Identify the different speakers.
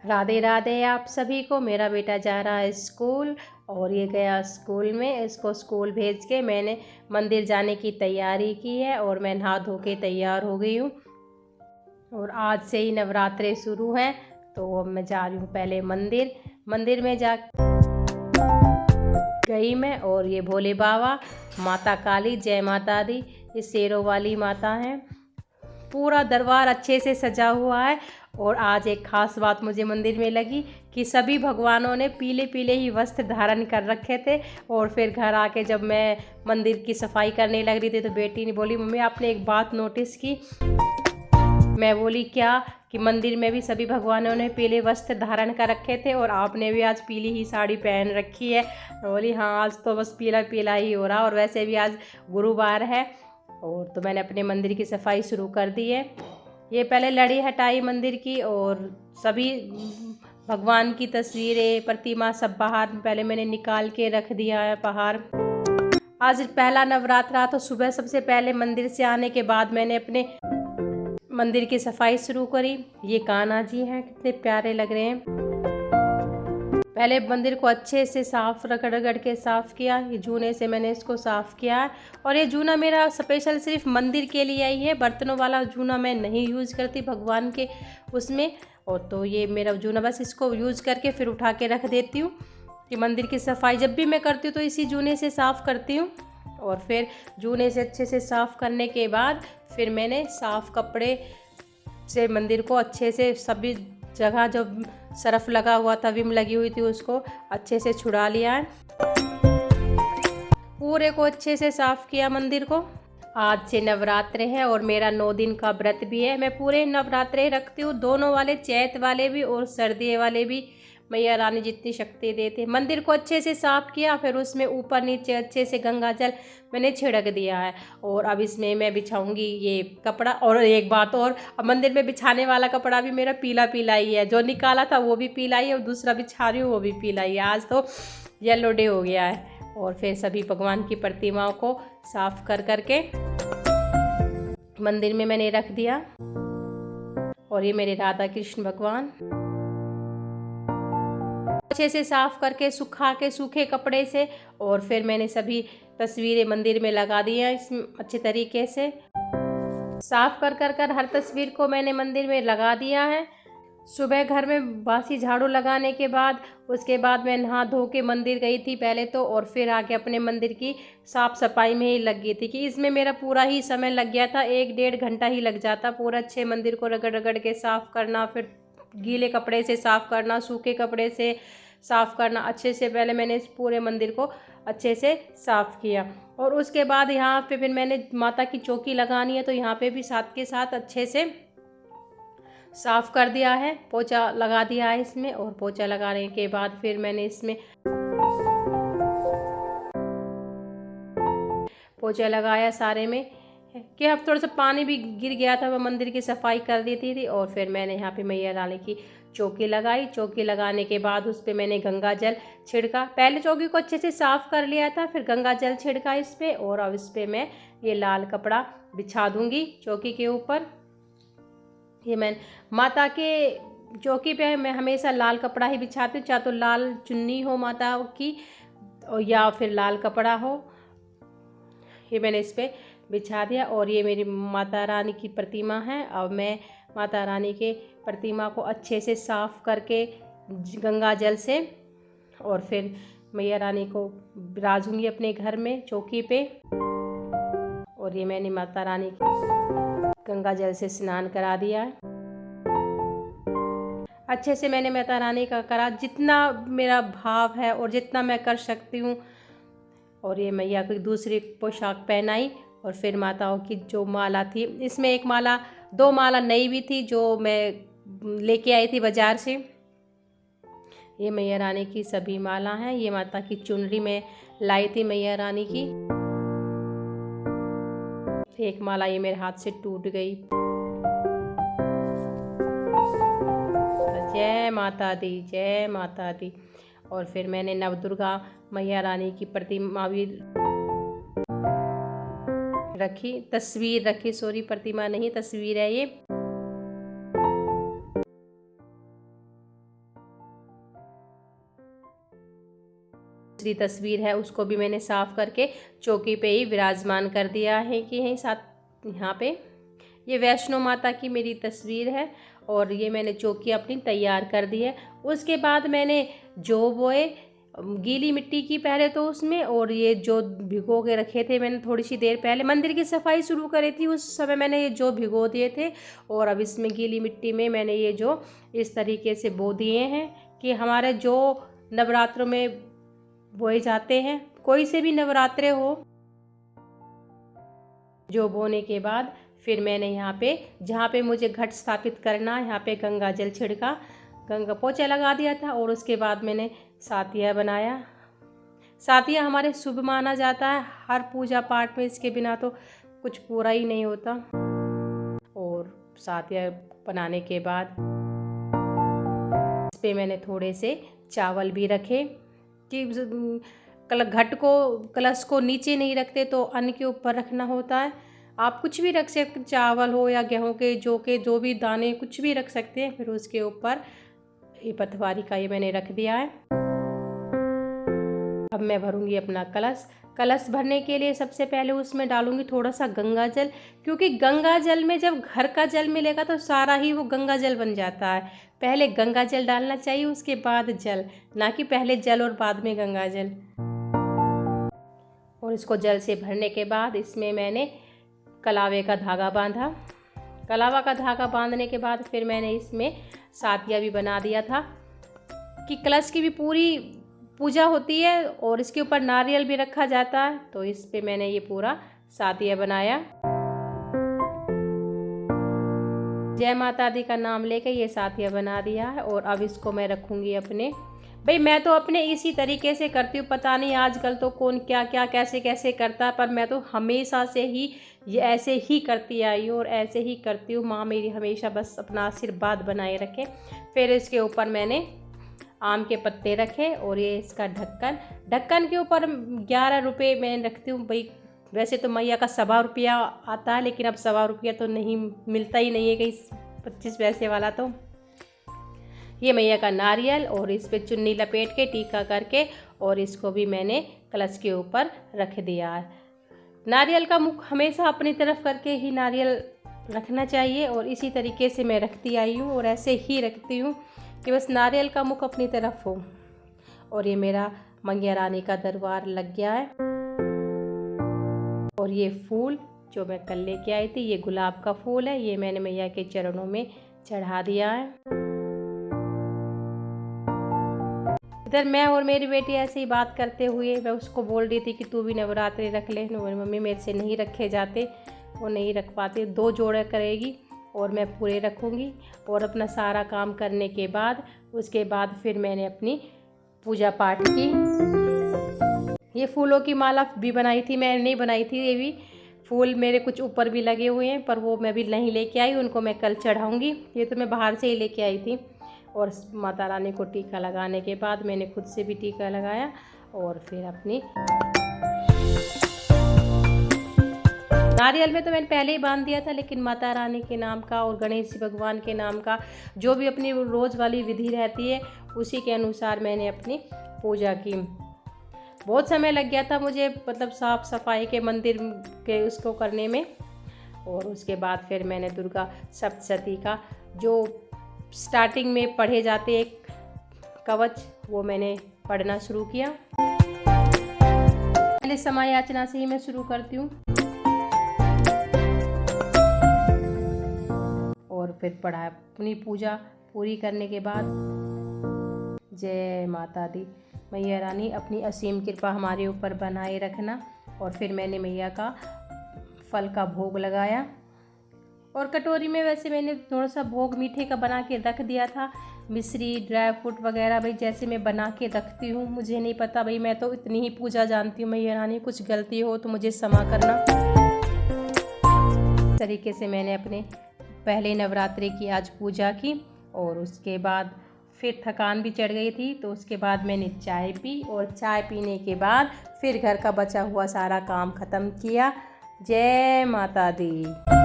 Speaker 1: राधे राधे आप सभी को। मेरा बेटा जा रहा है स्कूल और ये गया स्कूल में। इसको स्कूल भेज के मैंने मंदिर जाने की तैयारी की है और मैं नहा धो के तैयार हो गई हूँ। और आज से ही नवरात्रे शुरू हैं तो अब मैं जा रही हूँ पहले मंदिर में जा गई मैं। और ये भोले बाबा, माता काली, जय माता दी, ये शेरों वाली माता हैं। पूरा दरबार अच्छे से सजा हुआ है। और आज एक खास बात मुझे मंदिर में लगी कि सभी भगवानों ने पीले पीले ही वस्त्र धारण कर रखे थे। और फिर घर आके जब मैं मंदिर की सफाई करने लग रही थी तो बेटी ने बोली, मम्मी आपने एक बात नोटिस की? मैं बोली क्या? कि मंदिर में भी सभी भगवानों ने पीले वस्त्र धारण कर रखे थे और आपने भी आज पीली ही साड़ी पहन रखी है। मैं बोली हाँ, आज तो बस पीला पीला ही हो रहा। और वैसे भी आज गुरुवार है। और तो मैंने अपने मंदिर की सफाई शुरू कर दी है। ये पहले लड़ी हटाई मंदिर की और सभी भगवान की तस्वीरें, प्रतिमा सब बाहर पहले मैंने निकाल के रख दिया है बाहर। आज पहला नवरात्रा तो सुबह सबसे पहले मंदिर से आने के बाद मैंने अपने मंदिर की सफाई शुरू करी। ये कान्हा जी हैं, कितने प्यारे लग रहे हैं। पहले मंदिर को अच्छे से साफ रगड़ रगड़ के साफ़ किया। ये जूने से मैंने इसको साफ़ किया है। और ये जूना मेरा स्पेशल सिर्फ मंदिर के लिए आई है। बर्तनों वाला जूना मैं नहीं यूज़ करती भगवान के उसमें। और तो ये मेरा जूना बस इसको यूज़ करके फिर उठा के रख देती हूँ कि मंदिर की सफाई जब भी मैं करती हूँ तो इसी जूने से साफ़ करती हूँ। और फिर जूने से अच्छे से साफ़ करने के बाद फिर मैंने साफ़ कपड़े से मंदिर को अच्छे से सभी जगह जो सरफ लगा हुआ था, विम लगी हुई थी, उसको अच्छे से छुड़ा लिया है। पूरे को अच्छे से साफ़ किया मंदिर को। आज से नवरात्रे हैं और मेरा 9 दिन का व्रत भी है। मैं पूरे नवरात्रे रखती हूँ, दोनों वाले, चैत वाले भी और सर्दी वाले भी। मैया रानी जितनी शक्ति देते। मंदिर को अच्छे से साफ़ किया, फिर उसमें ऊपर नीचे अच्छे से गंगा जल मैंने छिड़क दिया है। और अब इसमें मैं बिछाऊंगी ये कपड़ा। और एक बात और, अब मंदिर में बिछाने वाला कपड़ा भी मेरा पीला पीला ही है। जो निकाला था वो भी पीला ही है और दूसरा बिछा रही हूँ वो भी पीला ही है। आज तो येलो डे हो गया है। और फिर सभी भगवान की प्रतिमाओं को साफ कर करके मंदिर में मैंने रख दिया। और ये मेरे राधा कृष्ण भगवान अच्छे से साफ करके सुखा के सूखे कपड़े से। और फिर मैंने सभी तस्वीरें मंदिर में लगा दी हैं इसमें अच्छे तरीके से। साफ कर हर तस्वीर को मैंने मंदिर में लगा दिया है। सुबह घर में बासी झाड़ू लगाने के बाद उसके बाद मैं नहा धो के मंदिर गई थी पहले तो। और फिर आके अपने मंदिर की साफ़ सफाई में ही लग गई थी कि इसमें मेरा पूरा ही समय लग गया था। 1-1.5 घंटा ही लग जाता पूरा अच्छे मंदिर को रगड़ रगड़ के साफ़ करना, फिर गीले कपड़े से साफ़ करना, सूखे कपड़े से साफ़ करना। अच्छे से पहले मैंने इस पूरे मंदिर को अच्छे से साफ़ किया। और उसके बाद यहाँ पे फिर मैंने माता की चौकी लगानी है तो यहाँ पे भी साथ के साथ अच्छे से साफ़ कर दिया है, पोछा लगा दिया है इसमें। और पोछा लगाने के बाद फिर मैंने इसमें पोछा लगाया सारे में कि अब थोड़ा सा पानी भी गिर गया था, मैं मंदिर की सफाई कर दी थी। और फिर मैंने यहाँ पे मैया रानी की चौकी लगाई। चौकी लगाने के बाद उस पर मैंने गंगा जल छिड़का। पहले चौकी को अच्छे से साफ़ कर लिया था, फिर गंगा जल छिड़का इस पर। और अब इस पर मैं ये लाल कपड़ा बिछा दूँगी चौकी के ऊपर। ये मैं माता के चौकी पे मैं हमेशा लाल कपड़ा ही बिछाती हूँ, चाहे तो लाल चुन्नी हो माता की या फिर लाल कपड़ा हो। ये मैंने इस पर बिछा दिया। और ये मेरी माता रानी की प्रतिमा है। अब मैं माता रानी के प्रतिमा को अच्छे से साफ़ करके गंगा जल से और फिर मैया रानी को बिराजूंगी अपने घर में चौकी पे। और ये मैंने माता रानी की गंगा जल से स्नान करा दिया है। अच्छे से मैंने माता रानी का करा, जितना मेरा भाव है और जितना मैं कर सकती हूँ। और ये मैया को दूसरी पोशाक पहनाई। और फिर माताओं की जो माला थी, इसमें एक माला, 2 माला नई भी थी जो मैं लेके आई थी बाज़ार से। ये मैया रानी की सभी माला हैं। ये माता की चुनरी में लाई थी मैया रानी की। एक माला ये मेरे हाथ से टूट गई। जय माता दी, जय माता दी। और फिर मैंने नवदुर्गा मैया रानी की प्रतिमा भी रखी, तस्वीर रखी, सॉरी प्रतिमा नहीं तस्वीर है ये। दूसरी तस्वीर है उसको भी मैंने साफ़ करके चौकी पे ही विराजमान कर दिया है कि यहीं साथ यहाँ पे ये वैष्णो माता की मेरी तस्वीर है और ये मैंने चौकी अपनी तैयार कर दी है। उसके बाद मैंने जौ बोए गीली मिट्टी की पहले तो उसमें, और ये जो भिगो के रखे थे मैंने थोड़ी सी देर पहले मंदिर की सफाई शुरू करी थी उस समय मैंने ये जो भिगो दिए थे, और अब इसमें गीली मिट्टी में मैंने ये जो इस तरीके से बो दिए हैं कि हमारे जो नवरात्रों में बोए जाते हैं, कोई से भी नवरात्रे हो। जो बोने के बाद फिर मैंने यहाँ पे जहाँ पे मुझे घट स्थापित करना है यहाँ पे गंगा जल छिड़का, गंगा पोछा लगा दिया था, और उसके बाद मैंने सातिया बनाया। सातिया हमारे शुभ माना जाता है हर पूजा पाठ में, इसके बिना तो कुछ पूरा ही नहीं होता। और सातिया बनाने के बाद इस पे मैंने थोड़े से चावल भी रखे कि घट को कलश को नीचे नहीं रखते तो अन्न के ऊपर रखना होता है। आप कुछ भी रख सकते, चावल हो या गेहूं के जो भी दाने कुछ भी रख सकते हैं। फिर उसके ऊपर ये पतवारी का ये मैंने रख दिया है। अब मैं भरूंगी अपना कलश। कलश भरने के लिए सबसे पहले उसमें डालूंगी थोड़ा सा गंगा जल, क्योंकि गंगा जल में जब घर का जल मिलेगा तो सारा ही वो गंगा जल बन जाता है। पहले गंगा जल डालना चाहिए, उसके बाद जल, ना कि पहले जल और बाद में गंगा जल। और इसको जल से भरने के बाद इसमें मैंने कलावे का धागा बांधा। कलावा का धागा बांधने के बाद फिर मैंने इसमें सातिया भी बना दिया था कि कलश की भी पूरी पूजा होती है और इसके ऊपर नारियल भी रखा जाता है। तो इस पे मैंने ये पूरा सातिया बनाया। जय माता दी का नाम लेके ये सातिया बना दिया है। और अब इसको मैं रखूँगी अपने, भाई मैं तो अपने इसी तरीके से करती हूँ, पता नहीं आजकल तो कौन क्या क्या कैसे कैसे करता है, पर मैं तो हमेशा से ही ये ऐसे ही करती आई हूँ और ऐसे ही करती हूँ। माँ मेरी हमेशा बस अपना आशीर्वाद बनाए रखे। फिर इसके ऊपर मैंने आम के पत्ते रखे और ये इसका ढक्कन के ऊपर 11 रुपये मैं रखती हूँ। भाई वैसे तो मैया का 1.25 रुपया आता है, लेकिन अब 1.25 रुपया तो नहीं मिलता ही नहीं है कहीं 25 पैसे वाला। तो ये मैया का नारियल और इस पे चुन्नी लपेट के टीका करके और इसको भी मैंने कलश के ऊपर रख दिया है। नारियल का मुख हमेशा अपनी तरफ करके ही नारियल रखना चाहिए और इसी तरीके से मैं रखती आई हूँ और ऐसे ही रखती हूँ कि बस नारियल का मुख अपनी तरफ हो। और ये मेरा मैया रानी का दरबार लग गया है। और ये फूल जो मैं कल लेके आई थी, ये गुलाब का फूल है, ये मैंने मैया के चरणों में चढ़ा दिया है। इधर मैं और मेरी बेटी ऐसे ही बात करते हुए मैं उसको बोल रही थी कि तू भी नवरात्रि रख ले। मम्मी मेरे से नहीं रखे जाते, वो नहीं रख पाते, 2 जोड़े करेगी और मैं पूरे रखूँगी। और अपना सारा काम करने के बाद उसके बाद फिर मैंने अपनी पूजा पाठ की। ये फूलों की माला भी बनाई थी, मैंने नहीं बनाई थी, ये भी फूल मेरे कुछ ऊपर भी लगे हुए हैं, पर वो मैं भी नहीं लेके आई, उनको मैं कल चढ़ाऊँगी। ये तो मैं बाहर से ही लेके आई थी। और माता रानी को टीका लगाने के बाद मैंने खुद से भी टीका लगाया और फिर अपनी नारियल में तो मैंने पहले ही बांध दिया था, लेकिन माता रानी के नाम का और गणेश जी भगवान के नाम का जो भी अपनी रोज़ वाली विधि रहती है उसी के अनुसार मैंने अपनी पूजा की। बहुत समय लग गया था मुझे, मतलब साफ़ सफाई के मंदिर के उसको करने में। और उसके बाद फिर मैंने दुर्गा सप्तशती का जो स्टार्टिंग में पढ़े जाते एक कवच, वो मैंने पढ़ना शुरू किया। पहले समय याचना से ही मैं शुरू करती हूँ और फिर पढ़ा अपनी पूजा पूरी करने के बाद जय माता दी। मैया रानी अपनी असीम कृपा हमारे ऊपर बनाए रखना। और फिर मैंने मैया का फल का भोग लगाया और कटोरी में वैसे मैंने थोड़ा सा भोग मीठे का बना के रख दिया था, मिश्री ड्राई फ्रूट वगैरह भाई जैसे मैं बना के रखती हूँ। मुझे नहीं पता भाई, मैं तो इतनी ही पूजा जानती हूँ मैया रानी, कुछ गलती हो तो मुझे क्षमा करना। इस तरीके से मैंने अपने पहले नवरात्रि की आज पूजा की और उसके बाद फिर थकान भी चढ़ गई थी, तो उसके बाद मैंने चाय पी और चाय पीने के बाद फिर घर का बचा हुआ सारा काम ख़त्म किया। जय माता दी।